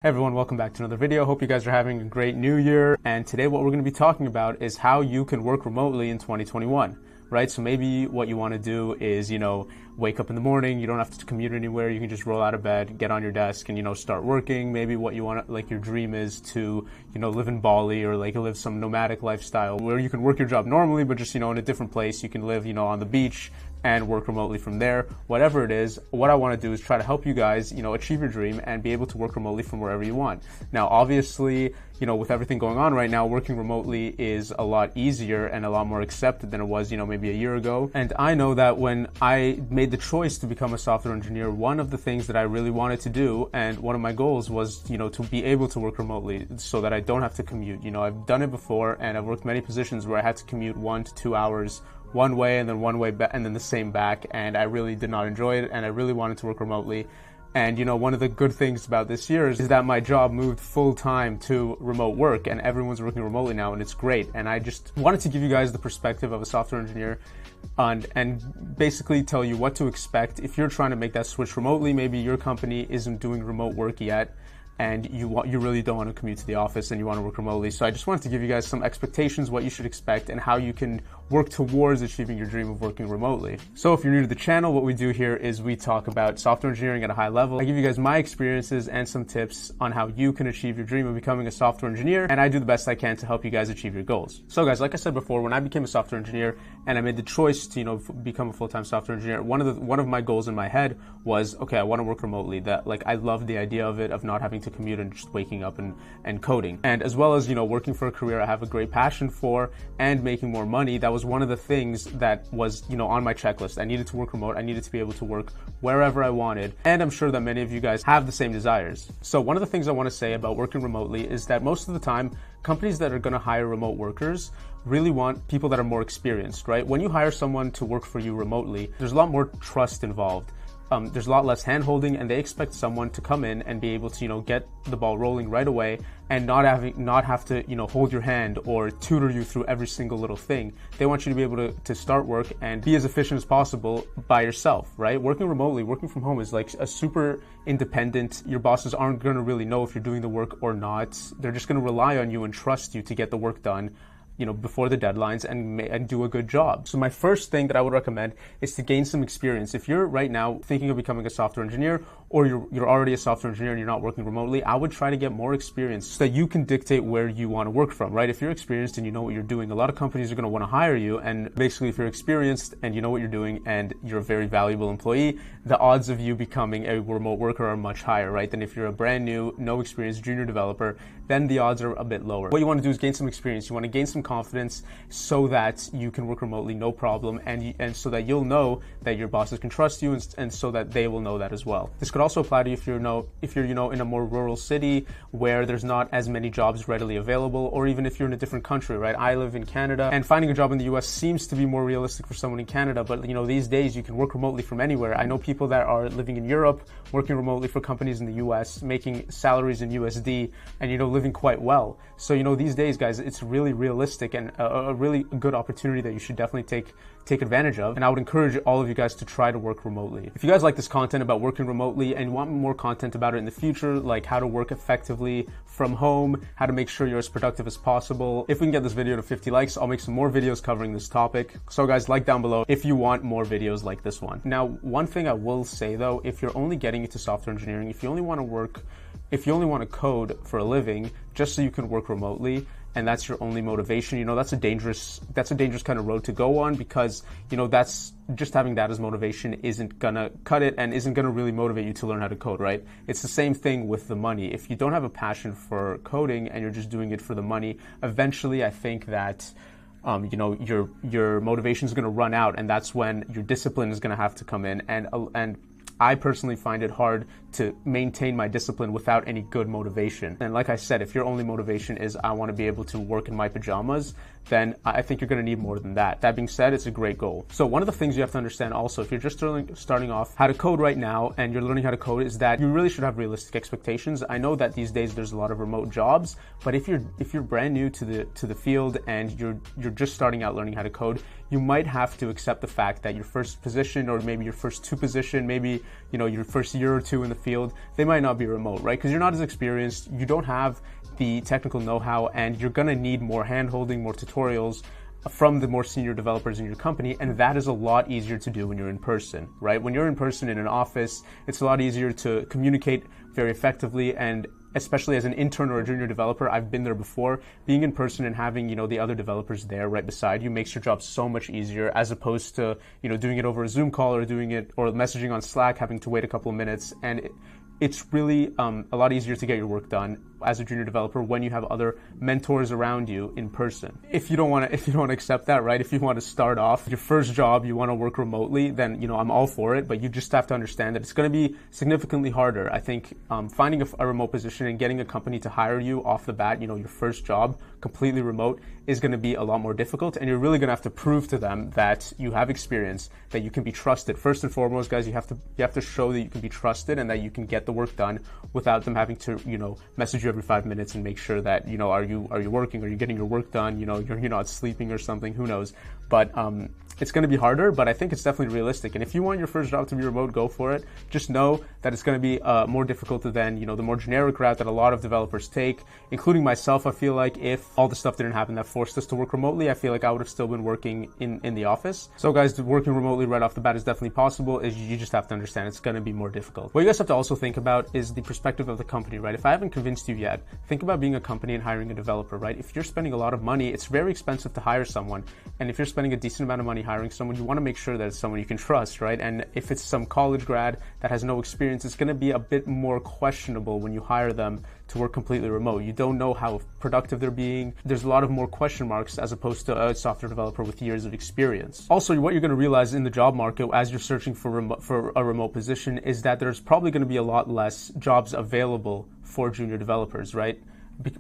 Hey everyone, welcome back to another video. Hope you guys are having a great new year. And today what we're going to be talking about is how you can work remotely in 2021, right? So maybe what you want to do is, wake up in the morning, you don't have to commute anywhere, you can just roll out of bed, get on your desk and, start working. Maybe what you want, like your dream is to, live in Bali or like live some nomadic lifestyle where you can work your job normally, but just, in a different place. You can live, on the beach and work remotely from there. Whatever it is, what I want to do is try to help you guys, achieve your dream and be able to work remotely from wherever you want. Now, obviously, with everything going on right now, working remotely is a lot easier and a lot more accepted than it was, maybe a year ago. And I know that when I made the choice to become a software engineer, one of the things that I really wanted to do and one of my goals was, to be able to work remotely so that I don't have to commute. I've done it before and I've worked many positions where I had to commute 1 to 2 hours one way and then one way back and then the same back, and I really did not enjoy it and I really wanted to work remotely. And one of the good things about this year is that my job moved full-time to remote work and everyone's working remotely now, and it's great. And I just wanted to give you guys the perspective of a software engineer and basically tell you what to expect if you're trying to make that switch remotely. Maybe your company isn't doing remote work yet and you really don't want to commute to the office and you want to work remotely. So I just wanted to give you guys some expectations, what you should expect, and how you can work towards achieving your dream of working remotely. So if you're new to the channel, what we do here is we talk about software engineering at a high level. I give you guys my experiences and some tips on how you can achieve your dream of becoming a software engineer, and I do the best I can to help you guys achieve your goals. So guys, like I said before, when I became a software engineer and I made the choice to, become a full-time software engineer, one of my goals in my head was, okay, I want to work remotely. That, like, I love the idea of it, of not having to commute and just waking up and coding. And as well as, working for a career I have a great passion for and making more money, that was one of the things that was, on my checklist. I needed to work remote. I needed to be able to work wherever I wanted. And I'm sure that many of you guys have the same desires. So one of the things I want to say about working remotely is that most of the time, companies that are going to hire remote workers really want people that are more experienced, right? When you hire someone to work for you remotely, there's a lot more trust involved. There's a lot less hand-holding, and they expect someone to come in and be able to, get the ball rolling right away and not have to, hold your hand or tutor you through every single little thing. They want you to be able to start work and be as efficient as possible by yourself, right? Working remotely, working from home is like a super independent. Your bosses aren't going to really know if you're doing the work or not. They're just going to rely on you and trust you to get the work done, before the deadlines and do a good job. So my first thing that I would recommend is to gain some experience. If you're right now thinking of becoming a software engineer, or you're already a software engineer and you're not working remotely, I would try to get more experience so that you can dictate where you want to work from, right? If you're experienced and you know what you're doing, a lot of companies are going to want to hire you. And basically, if you're experienced and you know what you're doing and you're a very valuable employee, the odds of you becoming a remote worker are much higher, right? Than if you're a brand new, no experience junior developer, then the odds are a bit lower. What you want to do is gain some experience. You want to gain some confidence so that you can work remotely, no problem, and so that you'll know that your bosses can trust you, and so that they will know that as well. This could also apply to you if you're in a more rural city where there's not as many jobs readily available, or even if you're in a different country, right? I live in Canada, and finding a job in the US seems to be more realistic for someone in Canada, but these days you can work remotely from anywhere. I know people that are living in Europe, working remotely for companies in the US, making salaries in USD, and living quite well. So these days, guys, it's really realistic and a really good opportunity that you should definitely take advantage of. And I would encourage all of you guys to try to work remotely. If you guys like this content about working remotely and you want more content about it in the future, like how to work effectively from home, how to make sure you're as productive as possible, if we can get this video to 50 likes, I'll make some more videos covering this topic. So guys, like down below if you want more videos like this one. Now, one thing I will say though, if you're only getting into software engineering, if you only want to code for a living just so you can work remotely, and that's your only motivation, that's a dangerous kind of road to go on, because that's just having that as motivation isn't gonna cut it and isn't gonna really motivate you to learn how to code, right? It's the same thing with the money. If you don't have a passion for coding and you're just doing it for the money, eventually I think that your motivation is going to run out, and that's when your discipline is going to have to come in. And I personally find it hard to maintain my discipline without any good motivation. And like I said, if your only motivation is I want to be able to work in my pajamas, then I think you're going to need more than that. That being said, it's a great goal. So one of the things you have to understand also, if you're just starting off how to code right now and you're learning how to code, is that you really should have realistic expectations. I know that these days there's a lot of remote jobs, but if you're brand new to the field and you're just starting out learning how to code, you might have to accept the fact that your first position, or maybe your first two position, maybe your first year or two in the field, they might not be remote, right? Because you're not as experienced, you don't have the technical know-how, and you're gonna need more hand-holding, more tutorials from the more senior developers in your company, and that is a lot easier to do when you're in person, right? When you're in person in an office, it's a lot easier to communicate very effectively, and especially as an intern or a junior developer, I've been there before, being in person and having, the other developers there right beside you makes your job so much easier, as opposed to, doing it over a Zoom call or doing it or messaging on Slack, having to wait a couple of minutes. And it's really a lot easier to get your work done as a junior developer when you have other mentors around you in person. If you don't want to accept that, right? If you want to start off your first job, you want to work remotely, then I'm all for it. But you just have to understand that it's going to be significantly harder. I think finding a remote position and getting a company to hire you off the bat, your first job completely remote, is going to be a lot more difficult, and you're really going to have to prove to them that you have experience, that you can be trusted. First and foremost, guys, you have to show that you can be trusted and that you can get the work done without them having to message you every 5 minutes and make sure that are you working, are you getting your work done, you're not sleeping or something, who knows. But it's going to be harder, but I think it's definitely realistic. And if you want your first job to be remote, go for it. Just know that it's going to be more difficult than the more generic route that a lot of developers take, including myself. I feel like if all the stuff didn't happen that forced us to work remotely, I feel like I would have still been working in the office. So guys, working remotely right off the bat is definitely possible. You just have to understand it's going to be more difficult. What you guys have to also think about is the perspective of the company, right? If I haven't convinced you yet, think about being a company and hiring a developer, right? If you're spending a lot of money, it's very expensive to hire someone. And if you're spending a decent amount of money hiring someone, you want to make sure that it's someone you can trust, right? And if it's some college grad that has no experience, it's going to be a bit more questionable when you hire them to work completely remote. You don't know how productive they're being. There's a lot of more question marks as opposed to a software developer with years of experience. Also, what you're going to realize in the job market as you're searching for a remote position is that there's probably going to be a lot less jobs available for junior developers, right?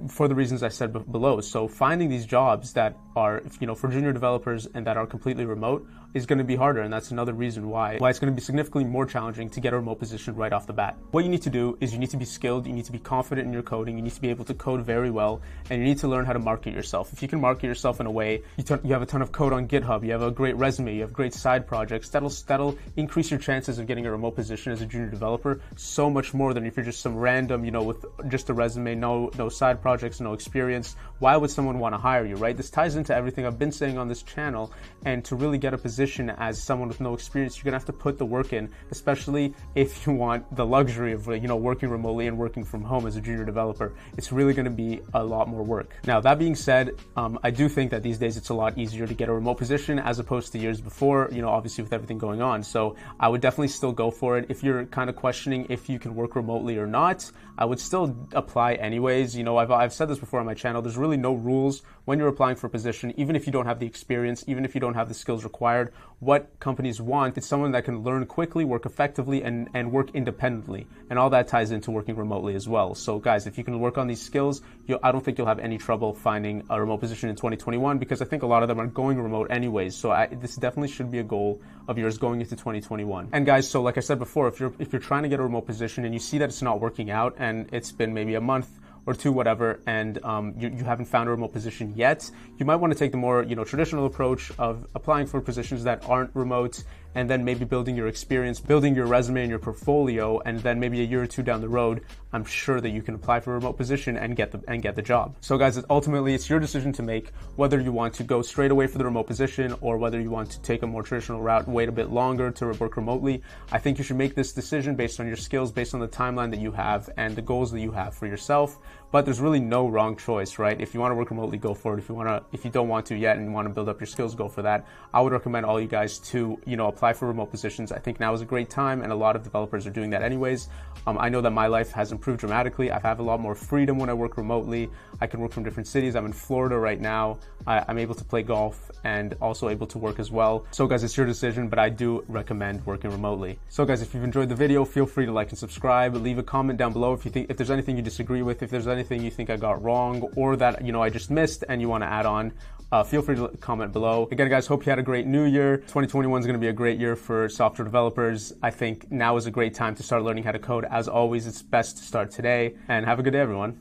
For the reasons I said below. So finding these jobs that are, for junior developers and that are completely remote is going to be harder, and that's another reason why it's going to be significantly more challenging to get a remote position right off the bat. What you need to do is you need to be skilled, you need to be confident in your coding, you need to be able to code very well, and you need to learn how to market yourself. If you can market yourself in a way, you have a ton of code on GitHub, you have a great resume, you have great side projects, that'll increase your chances of getting a remote position as a junior developer so much more than if you're just some random, with just a resume, no side projects, no experience. Why would someone want to hire you, right? This ties into everything I've been saying on this channel, and to really get a position as someone with no experience, you're gonna have to put the work in, especially if you want the luxury of working remotely and working from home as a junior developer. It's really gonna be a lot more work. Now, that being said, I do think that these days it's a lot easier to get a remote position as opposed to years before, obviously with everything going on. So I would definitely still go for it. If you're kind of questioning if you can work remotely or not, I would still apply anyways. I've said this before on my channel, there's really no rules when you're applying for a position, even if you don't have the experience, even if you don't have the skills required. What companies want is someone that can learn quickly, work effectively, and work independently. And all that ties into working remotely as well. So guys, if you can work on these skills, I don't think you'll have any trouble finding a remote position in 2021, because I think a lot of them are going remote anyways. So this definitely should be a goal of yours going into 2021. And guys, so like I said before, if you're trying to get a remote position and you see that it's not working out and it's been maybe a month or two, whatever, and you haven't found a remote position yet, you might want to take the more traditional approach of applying for positions that aren't remote, and then maybe building your experience, building your resume and your portfolio, and then maybe a year or two down the road, I'm sure that you can apply for a remote position and get the job. So guys, ultimately it's your decision to make whether you want to go straight away for the remote position or whether you want to take a more traditional route and wait a bit longer to work remotely. I think you should make this decision based on your skills, based on the timeline that you have and the goals that you have for yourself. But there's really no wrong choice, right? If you want to work remotely, go for it. If you don't want to yet and you want to build up your skills, go for that. I would recommend all you guys to, apply for remote positions. I think now is a great time, and a lot of developers are doing that anyways. I know that my life has improved dramatically. I have a lot more freedom when I work remotely. I can work from different cities. I'm in Florida right now. I'm able to play golf and also able to work as well. So guys, it's your decision, but I do recommend working remotely. So guys, if you've enjoyed the video, feel free to like and subscribe. Leave a comment down below if there's anything you disagree with, if there's anything you think I got wrong or that I just missed and you want to add on. Feel free to comment below. Again, guys, hope you had a great new year. 2021 is going to be a great year for software developers. I think now is a great time to start learning how to code. As always, it's best to start today. And have a good day, everyone.